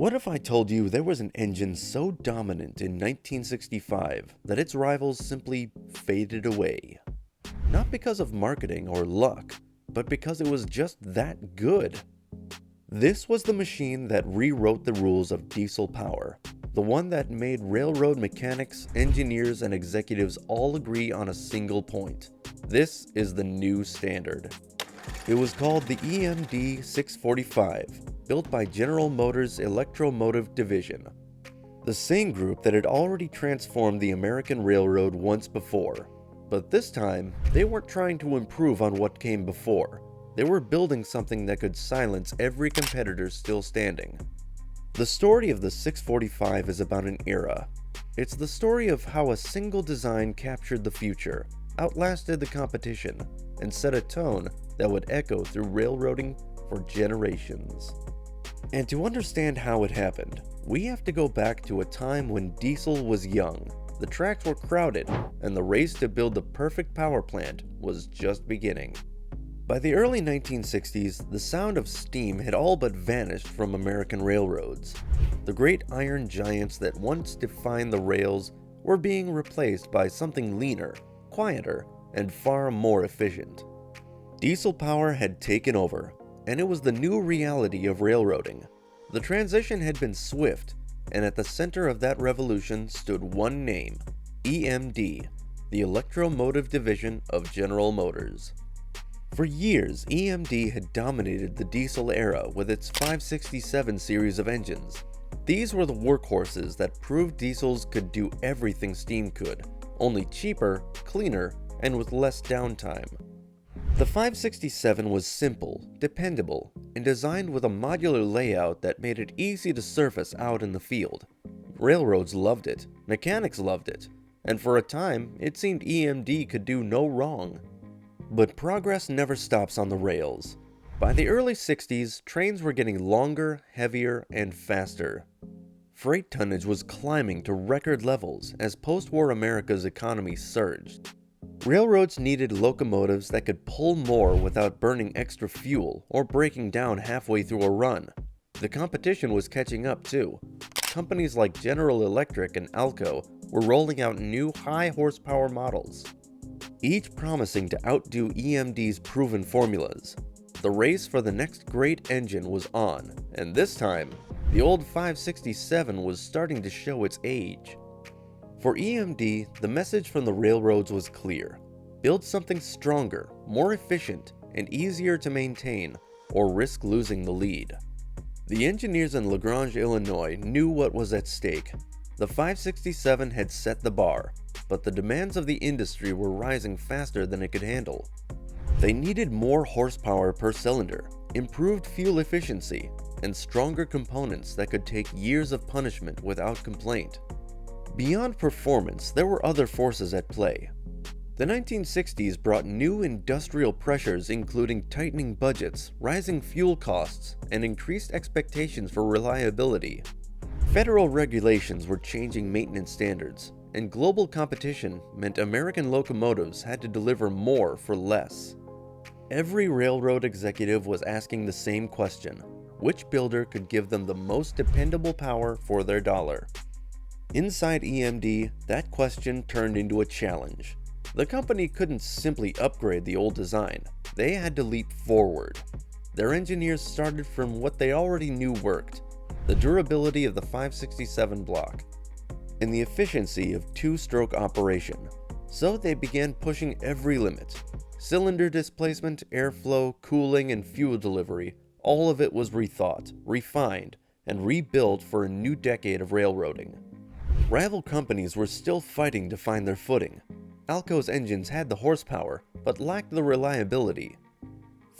What if I told you there was an engine so dominant in 1965 that its rivals simply faded away? Not because of marketing or luck, but because it was just that good. This was the machine that rewrote the rules of diesel power, the one that made railroad mechanics, engineers, and executives all agree on a single point. This is the new standard. It was called the EMD 645, built by General Motors' Electromotive Division, the same group that had already transformed the American railroad once before. But this time, they weren't trying to improve on what came before. They were building something that could silence every competitor still standing. The story of the 645 is about an era. It's the story of how a single design captured the future, outlasted the competition, and set a tone that would echo through railroading for generations. And to understand how it happened, we have to go back to a time when diesel was young, the tracks were crowded, and the race to build the perfect power plant was just beginning. By the early 1960s, the sound of steam had all but vanished from American railroads. The great iron giants that once defined the rails were being replaced by something leaner, quieter, and far more efficient. Diesel power had taken over, and it was the new reality of railroading. The transition had been swift, and at the center of that revolution stood one name: EMD, the Electromotive Division of General Motors. For years, EMD had dominated the diesel era with its 567 series of engines. These were the workhorses that proved diesels could do everything steam could, only cheaper, cleaner, and with less downtime. The 567 was simple, dependable, and designed with a modular layout that made it easy to surface out in the field. Railroads loved it, mechanics loved it, and for a time, it seemed EMD could do no wrong. But progress never stops on the rails. By the early 60s, trains were getting longer, heavier, and faster. Freight tonnage was climbing to record levels as post-war America's economy surged. Railroads needed locomotives that could pull more without burning extra fuel or breaking down halfway through a run. The competition was catching up too. Companies like General Electric and Alco were rolling out new high-horsepower models, each promising to outdo EMD's proven formulas. The race for the next great engine was on, and this time, the old 567 was starting to show its age. For EMD, the message from the railroads was clear: build something stronger, more efficient, and easier to maintain, or risk losing the lead. The engineers in LaGrange, Illinois knew what was at stake. The 567 had set the bar, but the demands of the industry were rising faster than it could handle. They needed more horsepower per cylinder, improved fuel efficiency, and stronger components that could take years of punishment without complaint. Beyond performance, there were other forces at play. The 1960s brought new industrial pressures, including tightening budgets, rising fuel costs, and increased expectations for reliability. Federal regulations were changing maintenance standards, and global competition meant American locomotives had to deliver more for less. Every railroad executive was asking the same question: which builder could give them the most dependable power for their dollar? Inside EMD, that question turned into a challenge. The company couldn't simply upgrade the old design. They had to leap forward. Their engineers started from what they already knew worked: the durability of the 567 block and the efficiency of two-stroke operation. So they began pushing every limit. Cylinder displacement, airflow, cooling, and fuel delivery, all of it was rethought, refined, and rebuilt for a new decade of railroading. Rival companies were still fighting to find their footing. Alco's engines had the horsepower, but lacked the reliability.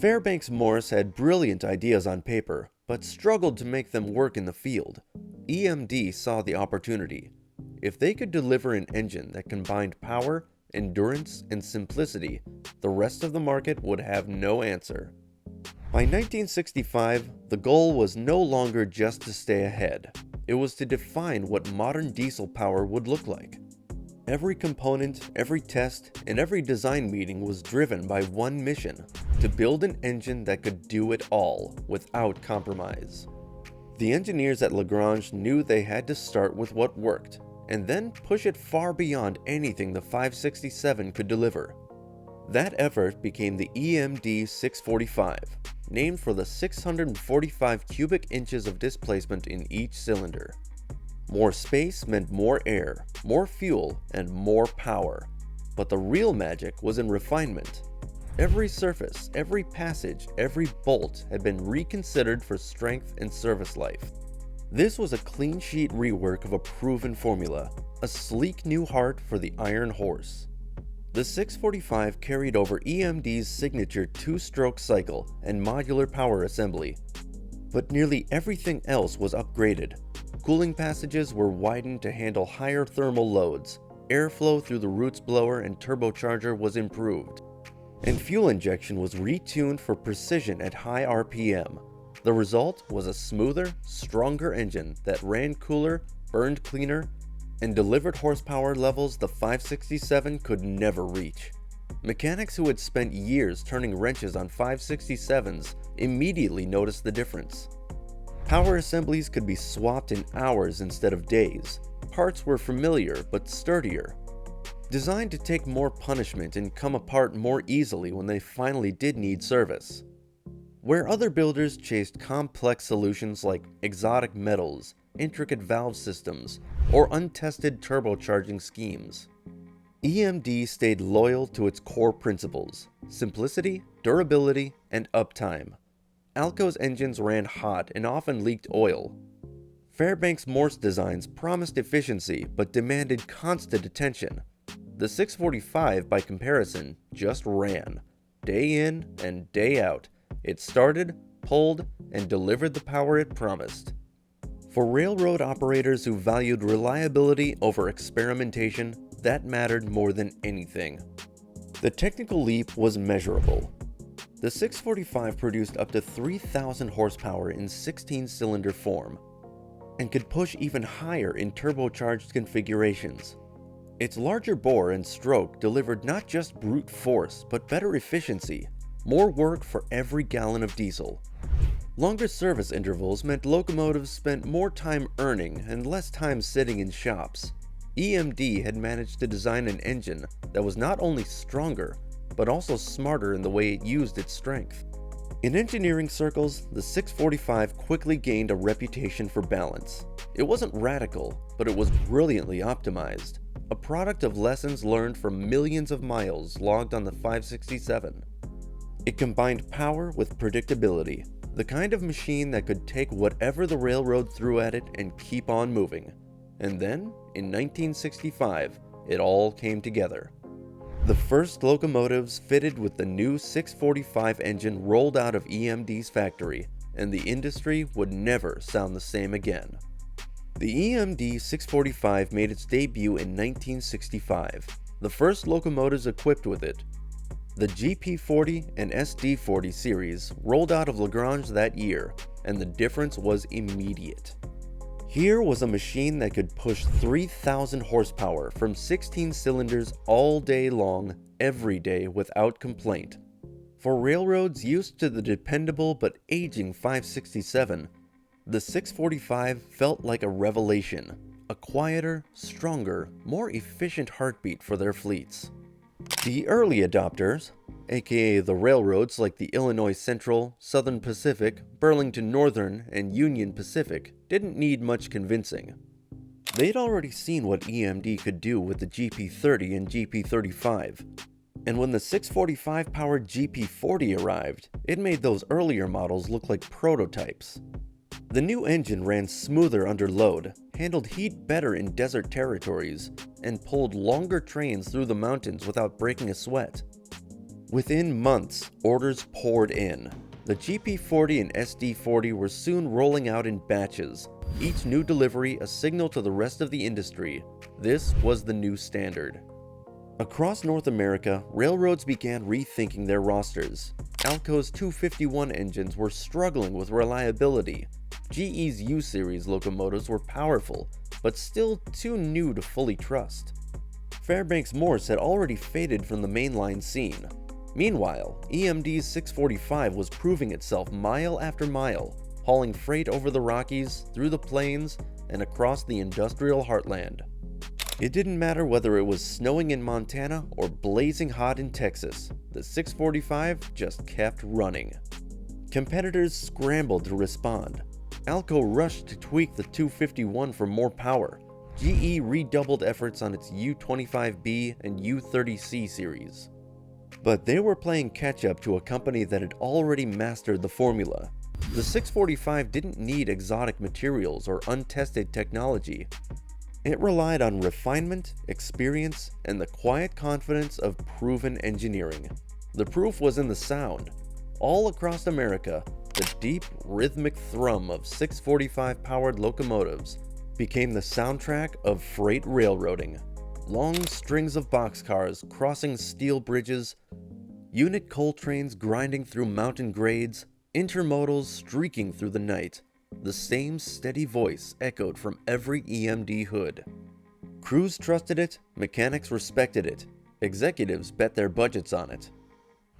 Fairbanks Morse had brilliant ideas on paper, but struggled to make them work in the field. EMD saw the opportunity. If they could deliver an engine that combined power, endurance, and simplicity, the rest of the market would have no answer. By 1965, the goal was no longer just to stay ahead. It was to define what modern diesel power would look like. Every component, every test, and every design meeting was driven by one mission: to build an engine that could do it all without compromise. The engineers at Lagrange knew they had to start with what worked, and then push it far beyond anything the 567 could deliver. That effort became the EMD 645, named for the 645 cubic inches of displacement in each cylinder. More space meant more air, more fuel, and more power. But the real magic was in refinement. Every surface, every passage, every bolt had been reconsidered for strength and service life. This was a clean sheet rework of a proven formula, a sleek new heart for the iron horse. The 645 carried over EMD's signature two-stroke cycle and modular power assembly. But nearly everything else was upgraded. Cooling passages were widened to handle higher thermal loads, airflow through the Roots blower and turbocharger was improved, and fuel injection was retuned for precision at high RPM. The result was a smoother, stronger engine that ran cooler, burned cleaner, and delivered horsepower levels the 567 could never reach. Mechanics who had spent years turning wrenches on 567s immediately noticed the difference. Power assemblies could be swapped in hours instead of days. Parts were familiar but sturdier. Designed to take more punishment and come apart more easily when they finally did need service. Where other builders chased complex solutions like exotic metals, intricate valve systems, or untested turbocharging schemes, EMD stayed loyal to its core principles: simplicity, durability, and uptime. Alco's engines ran hot and often leaked oil. Fairbanks Morse designs promised efficiency but demanded constant attention. The 645, by comparison, just ran. Day in and day out, it started, pulled, and delivered the power it promised. For railroad operators who valued reliability over experimentation, that mattered more than anything. The technical leap was measurable. The 645 produced up to 3,000 horsepower in 16-cylinder form, and could push even higher in turbocharged configurations. Its larger bore and stroke delivered not just brute force, but better efficiency, more work for every gallon of diesel. Longer service intervals meant locomotives spent more time earning and less time sitting in shops. EMD had managed to design an engine that was not only stronger, but also smarter in the way it used its strength. In engineering circles, the 645 quickly gained a reputation for balance. It wasn't radical, but it was brilliantly optimized, a product of lessons learned from millions of miles logged on the 567. It combined power with predictability, the kind of machine that could take whatever the railroad threw at it and keep on moving. And then, in 1965, it all came together. The first locomotives fitted with the new 645 engine rolled out of EMD's factory, and the industry would never sound the same again. The EMD 645 made its debut in 1965. The first locomotives equipped with it, the GP40 and SD40 series, rolled out of Lagrange that year, and the difference was immediate. Here was a machine that could push 3,000 horsepower from 16 cylinders all day long, every day without complaint. For railroads used to the dependable but aging 567, the 645 felt like a revelation, a quieter, stronger, more efficient heartbeat for their fleets. The early adopters, aka the railroads like the Illinois Central, Southern Pacific, Burlington Northern, and Union Pacific, didn't need much convincing. They'd already seen what EMD could do with the GP30 and GP35, and when the 645-powered GP40 arrived, it made those earlier models look like prototypes. The new engine ran smoother under load, handled heat better in desert territories, and pulled longer trains through the mountains without breaking a sweat. Within months, orders poured in. The GP40 and SD40 were soon rolling out in batches, each new delivery a signal to the rest of the industry. This was the new standard. Across North America, railroads began rethinking their rosters. Alco's 251 engines were struggling with reliability. GE's U-Series locomotives were powerful, but still too new to fully trust. Fairbanks Morse had already faded from the mainline scene. Meanwhile, EMD's 645 was proving itself mile after mile. hauling freight over the Rockies, through the plains, and across the industrial heartland. It didn't matter whether it was snowing in Montana or blazing hot in Texas, the 645 just kept running. Competitors scrambled to respond. Alco rushed to tweak the 251 for more power. GE redoubled efforts on its U25B and U30C series. But they were playing catch-up to a company that had already mastered the formula. The 645 didn't need exotic materials or untested technology. It relied on refinement, experience, and the quiet confidence of proven engineering. The proof was in the sound. All across America, the deep, rhythmic thrum of 645-powered locomotives became the soundtrack of freight railroading. Long strings of boxcars crossing steel bridges, unit coal trains grinding through mountain grades, intermodals streaking through the night. The same steady voice echoed from every EMD hood. Crews trusted it, mechanics respected it, executives bet their budgets on it.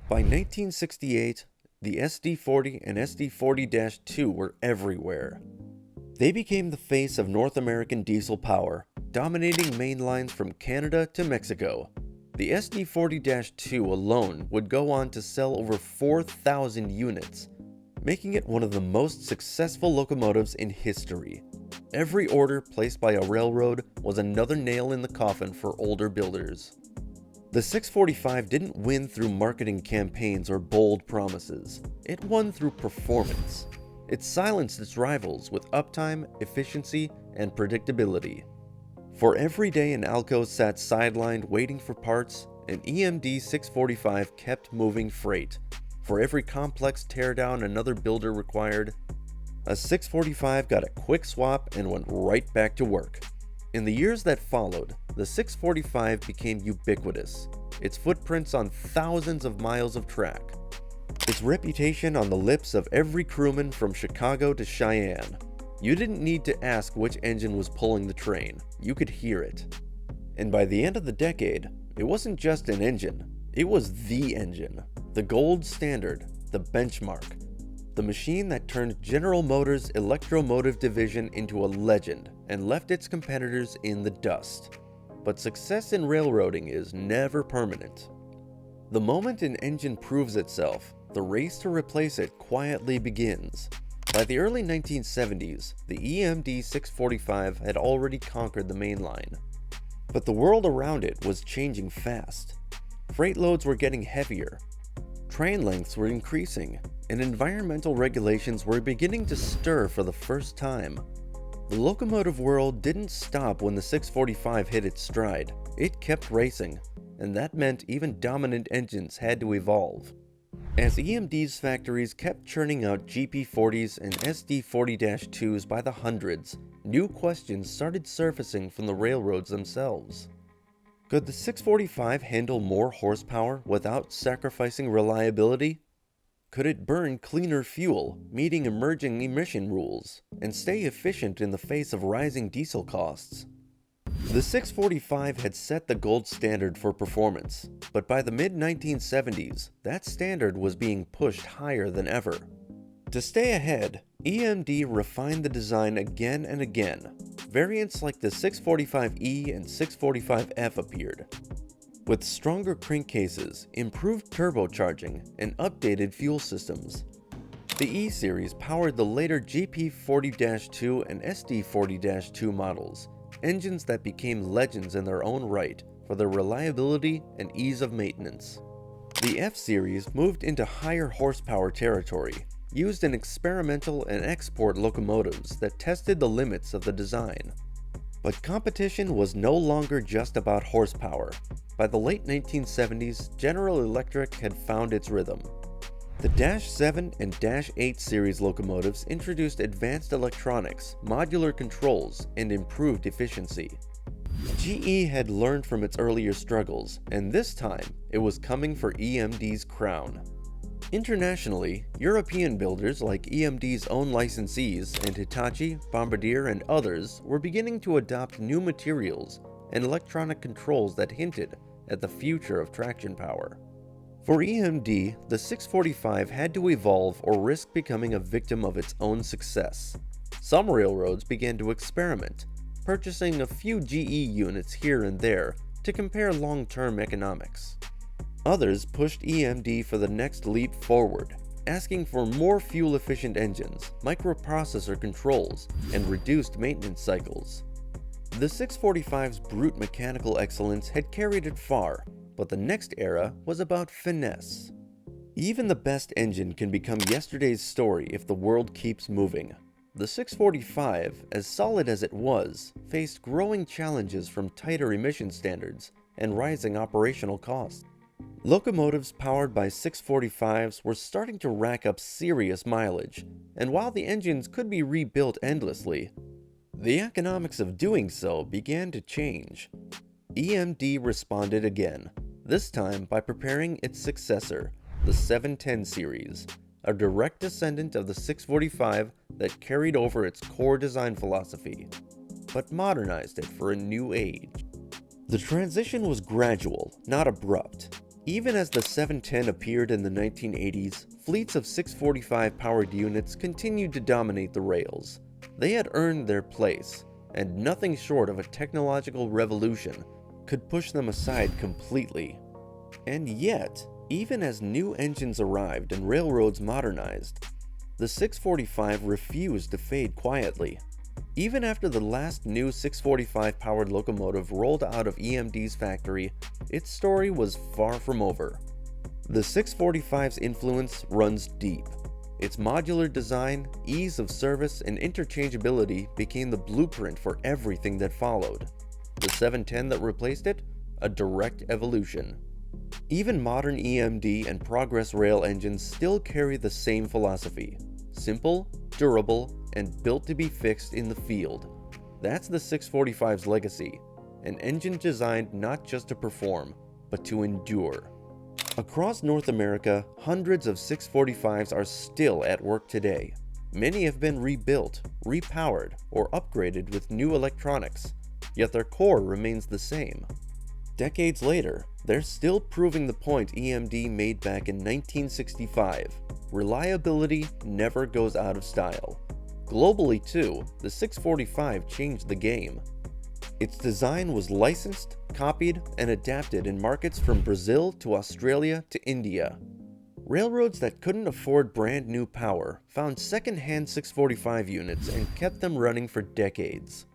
By 1968, the SD40 and SD40-2 were everywhere. They became the face of North American diesel power, dominating main lines from Canada to Mexico. The SD40-2 alone would go on to sell over 4,000 units, making it one of the most successful locomotives in history. Every order placed by a railroad was another nail in the coffin for older builders. The 645 didn't win through marketing campaigns or bold promises. It won through performance. It silenced its rivals with uptime, efficiency, and predictability. For every day an Alco sat sidelined waiting for parts, an EMD 645 kept moving freight. For every complex teardown another builder required, a 645 got a quick swap and went right back to work. In the years that followed, the 645 became ubiquitous, its footprints on thousands of miles of track, its reputation on the lips of every crewman from Chicago to Cheyenne. You didn't need to ask which engine was pulling the train, you could hear it. And by the end of the decade, it wasn't just an engine, it was the engine. The gold standard, the benchmark, the machine that turned General Motors' electromotive division into a legend and left its competitors in the dust. But success in railroading is never permanent. The moment an engine proves itself, the race to replace it quietly begins. By the early 1970s, the EMD 645 had already conquered the main line. But the world around it was changing fast. Freight loads were getting heavier, train lengths were increasing, and environmental regulations were beginning to stir for the first time. The locomotive world didn't stop when the 645 hit its stride. It kept racing, and that meant even dominant engines had to evolve. As EMD's factories kept churning out GP40s and SD40-2s by the hundreds, new questions started surfacing from the railroads themselves. Could the 645 handle more horsepower without sacrificing reliability? Could it burn cleaner fuel, meeting emerging emission rules, and stay efficient in the face of rising diesel costs? The 645 had set the gold standard for performance, but by the mid-1970s, that standard was being pushed higher than ever. To stay ahead, EMD refined the design again and again. Variants like the 645E and 645F appeared, with stronger crankcases, improved turbocharging, and updated fuel systems. The E-Series powered the later GP40-2 and SD40-2 models, engines that became legends in their own right for their reliability and ease of maintenance. The F-Series moved into higher horsepower territory, used in experimental and export locomotives that tested the limits of the design. But competition was no longer just about horsepower. By the late 1970s, General Electric had found its rhythm. The -7 and -8 series locomotives introduced advanced electronics, modular controls, and improved efficiency. GE had learned from its earlier struggles, and this time, it was coming for EMD's crown. Internationally, European builders like EMD's own licensees and Hitachi, Bombardier, and others were beginning to adopt new materials and electronic controls that hinted at the future of traction power. For EMD, the 645 had to evolve or risk becoming a victim of its own success. Some railroads began to experiment, purchasing a few GE units here and there to compare long-term economics. Others pushed EMD for the next leap forward, asking for more fuel-efficient engines, microprocessor controls, and reduced maintenance cycles. The 645's brute mechanical excellence had carried it far, but the next era was about finesse. Even the best engine can become yesterday's story if the world keeps moving. The 645, as solid as it was, faced growing challenges from tighter emission standards and rising operational costs. Locomotives powered by 645s were starting to rack up serious mileage, and while the engines could be rebuilt endlessly, the economics of doing so began to change. EMD responded again, this time by preparing its successor, the 710 series, a direct descendant of the 645 that carried over its core design philosophy, but modernized it for a new age. The transition was gradual, not abrupt. Even as the 710 appeared in the 1980s, fleets of 645-powered units continued to dominate the rails. They had earned their place, and nothing short of a technological revolution could push them aside completely. And yet, even as new engines arrived and railroads modernized, the 645 refused to fade quietly. Even after the last new 645-powered locomotive rolled out of EMD's factory, its story was far from over. The 645's influence runs deep. Its modular design, ease of service, and interchangeability became the blueprint for everything that followed. The 710 that replaced it? A direct evolution. Even modern EMD and Progress Rail engines still carry the same philosophy. Simple, durable, and built to be fixed in the field. That's the 645's legacy, an engine designed not just to perform, but to endure. Across North America, hundreds of 645s are still at work today. Many have been rebuilt, repowered, or upgraded with new electronics, yet their core remains the same. Decades later, they're still proving the point EMD made back in 1965. Reliability never goes out of style. Globally too, the 645 changed the game. Its design was licensed, copied, and adapted in markets from Brazil to Australia to India. Railroads that couldn't afford brand new power found second-hand 645 units and kept them running for decades.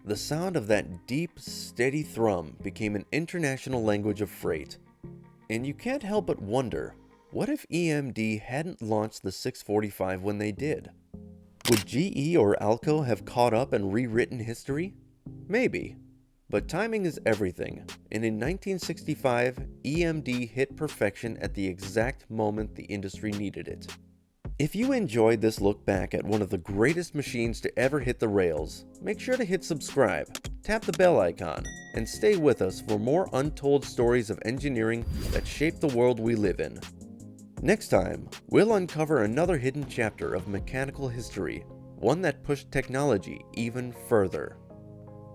The sound of that deep, steady thrum became an international language of freight. And you can't help but wonder, what if EMD hadn't launched the 645 when they did? Would GE or Alco have caught up and rewritten history? Maybe. But timing is everything, and in 1965, EMD hit perfection at the exact moment the industry needed it. If you enjoyed this look back at one of the greatest machines to ever hit the rails, make sure to hit subscribe, tap the bell icon, and stay with us for more untold stories of engineering that shape the world we live in. Next time, we'll uncover another hidden chapter of mechanical history, one that pushed technology even further.